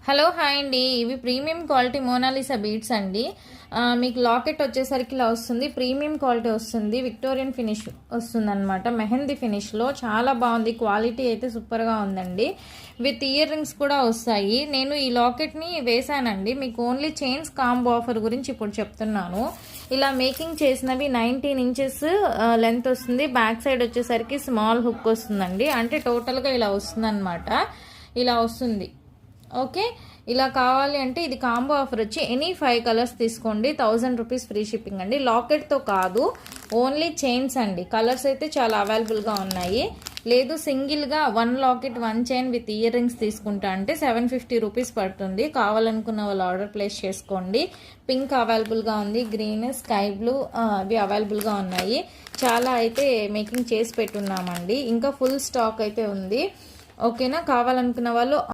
Hello hi అండి. ఇవి premium quality Mona Lisa beads అండి. మీకు లాకెట్ వచ్చేసరికి ఇలా వస్తుంది. ప్రీమియం క్వాలిటీ వస్తుంది. విక్టోరియన్ ఫినిష్ వస్తుంది అనమాట. మెహందీ ఫినిష్లో చాలా బాగుంది. క్వాలిటీ అయితే సూపర్గా ఉందండి. విత్ ఇయర్ రింగ్స్ కూడా వస్తాయి. నేను ఈ లాకెట్ని వేసానండి. మీకు ఓన్లీ చైన్స్ కాంబో ఆఫర్ గురించి ఇప్పుడు చెప్తున్నాను. ఇలా మేకింగ్ చేసినవి 19 ఇంచెస్ లెంత్ వస్తుంది. బ్యాక్ సైడ్ వచ్చేసరికి స్మాల్ హుక్ వస్తుందండి. అంటే టోటల్గా ఇలా వస్తుంది అనమాట. ఇలా వస్తుంది. ఓకే, ఇలా కావాలి అంటే ఇది కాంబో ఆఫర్ వచ్చి ఎనీ 5 కలర్స్ తీసుకోండి. 1000 రూపీస్ ఫ్రీ షిప్పింగ్ అండి. లాకెట్తో కాదు, ఓన్లీ చైన్స్ అండి. కలర్స్ అయితే చాలా అవైలబుల్గా ఉన్నాయి. లేదు సింగిల్గా 1 locket 1 chain with ear rings తీసుకుంటా అంటే 750 రూపీస్ పడుతుంది. కావాలనుకున్న వాళ్ళు ఆర్డర్ ప్లేస్ చేసుకోండి. పింక్ అవైలబుల్గా ఉంది, గ్రీన్, స్కై బ్లూ అవి అవైలబుల్గా ఉన్నాయి. చాలా అయితే మేకింగ్ చేసి పెట్టున్నామండి. ఇంకా ఫుల్ స్టాక్ అయితే ఉంది. ఓకేనా, కావాలనుకున్న వాళ్ళు